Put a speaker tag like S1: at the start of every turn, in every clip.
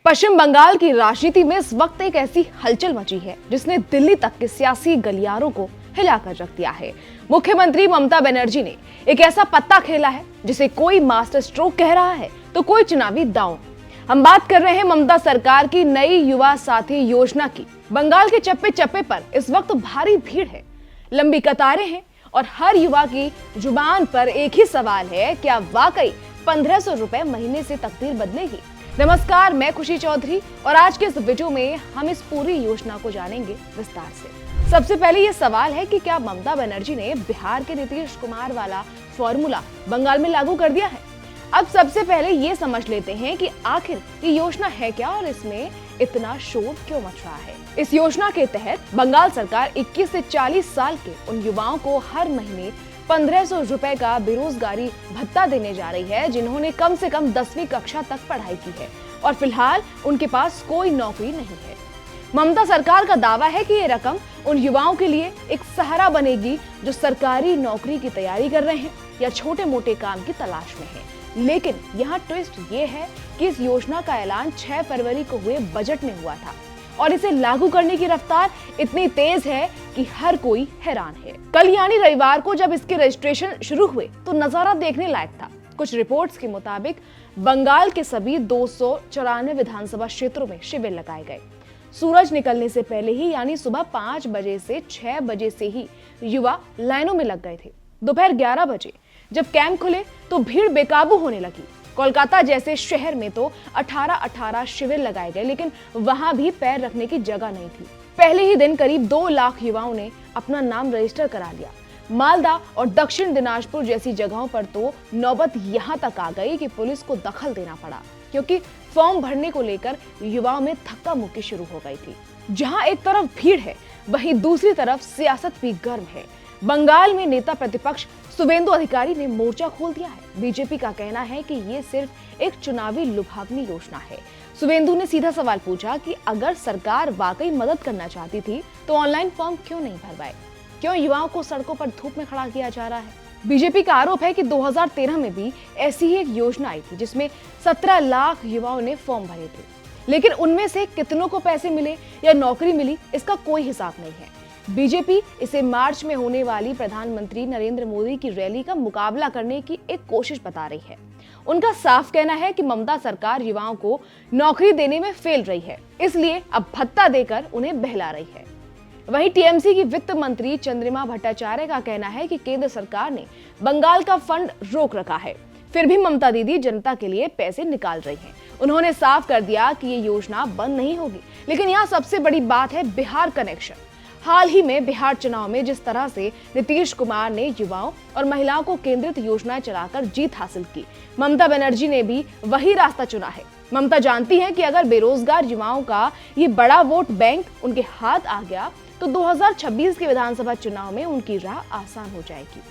S1: पश्चिम बंगाल की राजनीति में इस वक्त एक ऐसी हलचल मची है जिसने दिल्ली तक के सियासी गलियारों को हिलाकर रख दिया है। मुख्यमंत्री ममता बनर्जी ने एक ऐसा पत्ता खेला है जिसे कोई मास्टर स्ट्रोक कह रहा है तो कोई चुनावी दांव। हम बात कर रहे हैं ममता सरकार की नई युवा साथी योजना की। बंगाल के चप्पे चप्पे पर इस वक्त भारी भीड़ है, लंबी कतारें हैं और हर युवा की जुबान पर एक ही सवाल है, क्या वाकई 1500 रुपए महीने से तकदीर बदलेगी? नमस्कार, मैं खुशी चौधरी और आज के इस वीडियो में हम इस पूरी योजना को जानेंगे विस्तार से। सबसे पहले ये सवाल है कि क्या ममता बनर्जी ने बिहार के नीतीश कुमार वाला फॉर्मूला बंगाल में लागू कर दिया है? अब सबसे पहले ये समझ लेते हैं कि आखिर ये योजना है क्या और इसमें इतना शोर क्यों मच रहा है। इस योजना के तहत बंगाल सरकार 21 से 40 साल के उन युवाओं को हर महीने 1500 रुपए का बेरोजगारी भत्ता देने जा रही है जिन्होंने कम से कम 10वीं कक्षा तक पढ़ाई की है और फिलहाल उनके पास कोई नौकरी नहीं है। ममता सरकार का दावा है कि ये रकम उन युवाओं के लिए एक सहारा बनेगी जो सरकारी नौकरी की तैयारी कर रहे हैं या छोटे मोटे काम की तलाश में है। लेकिन यहाँ ट्विस्ट ये है कि इस योजना का ऐलान 6 फरवरी को हुए बजट में हुआ था और इसे लागू करने की रफ्तार इतनी तेज है कि हर कोई हैरान है। कल यानी रविवार को जब इसके रजिस्ट्रेशन शुरू हुए तो नजारा देखने लायक था। कुछ रिपोर्ट्स के मुताबिक बंगाल के सभी 294 विधानसभा क्षेत्रों में शिविर लगाए गए। सूरज निकलने से पहले ही यानी सुबह 5 बजे से 6 बजे से ही युवा लाइनों में लग गए थे। दोपहर 11 बजे जब कैंप खुले तो भीड़ बेकाबू होने लगी। कोलकाता जैसे शहर में तो 18 शिविर लगाए गए, लेकिन वहां भी पैर रखने की जगह नहीं थी। पहले ही दिन करीब 2 लाख युवाओं ने अपना नाम रजिस्टर करा लिया। मालदा और दक्षिण दिनाजपुर जैसी जगहों पर तो नौबत यहां तक आ गई कि पुलिस को दखल देना पड़ा, क्योंकि फॉर्म भरने को लेकर युवाओं में धक्का मुक्की शुरू हो गई थी। जहां एक तरफ भीड़ है वहीं दूसरी तरफ सियासत भी गर्म है। बंगाल में नेता प्रतिपक्ष शुवेंदु अधिकारी ने मोर्चा खोल दिया है। बीजेपी का कहना है कि ये सिर्फ एक चुनावी लुभावनी योजना है। शुवेंदु ने सीधा सवाल पूछा कि अगर सरकार वाकई मदद करना चाहती थी तो ऑनलाइन फॉर्म क्यों नहीं भरवाए? क्यों युवाओं को सड़कों पर धूप में खड़ा किया जा रहा है? बीजेपी का आरोप है कि 2013 में भी ऐसी ही एक योजना आई थी जिसमें 17 लाख युवाओं ने फॉर्म भरे थे, लेकिन उनमें से कितनों को पैसे मिले या नौकरी मिली इसका कोई हिसाब नहीं है। बीजेपी इसे मार्च में होने वाली प्रधानमंत्री नरेंद्र मोदी की रैली का मुकाबला करने की एक कोशिश बता रही है। उनका साफ कहना है कि ममता सरकार युवाओं को नौकरी देने में फेल रही है, इसलिए अब भत्ता देकर उन्हें बहला रही है। वहीं टीएमसी की वित्त मंत्री चंद्रिमा भट्टाचार्य का कहना है कि केंद्र सरकार ने बंगाल का फंड रोक रखा है, फिर भी ममता दीदी जनता के लिए पैसे निकाल रही हैं। उन्होंने साफ कर दिया कि ये योजना बंद नहीं होगी। लेकिन यहाँ सबसे बड़ी बात है बिहार कनेक्शन। हाल ही में बिहार चुनाव में जिस तरह से नीतीश कुमार ने युवाओं और महिलाओं को केंद्रित योजनाएं चलाकर जीत हासिल की, ममता बनर्जी ने भी वही रास्ता चुना है। ममता जानती है कि अगर बेरोजगार युवाओं का ये बड़ा वोट बैंक उनके हाथ आ गया तो 2026 के विधानसभा चुनाव में उनकी राह आसान हो जाएगी।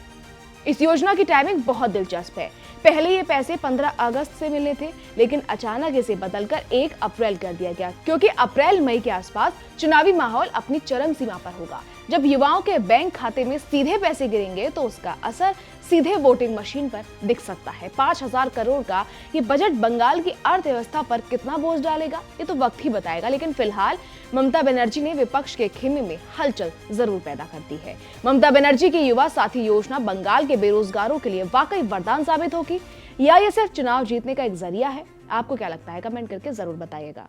S1: इस योजना की टाइमिंग बहुत दिलचस्प है। पहले ये पैसे 15 अगस्त से मिलने थे, लेकिन अचानक इसे बदलकर 1 अप्रैल कर दिया गया, क्योंकि अप्रैल मई के आसपास चुनावी माहौल अपनी चरम सीमा पर होगा। जब युवाओं के बैंक खाते में सीधे पैसे गिरेंगे तो उसका असर सीधे वोटिंग मशीन पर दिख सकता है। 5000 करोड़ का ये बजट बंगाल की अर्थव्यवस्था पर कितना बोझ डालेगा ये तो वक्त ही बताएगा, लेकिन फिलहाल ममता बनर्जी ने विपक्ष के खेमे में हलचल जरूर पैदा कर दी है। ममता बनर्जी की युवा साथी योजना बंगाल के बेरोजगारों के लिए वाकई वरदान साबित होगी या ये सिर्फ चुनाव जीतने का एक जरिया है? आपको क्या लगता है? कमेंट करके जरूर बताइएगा।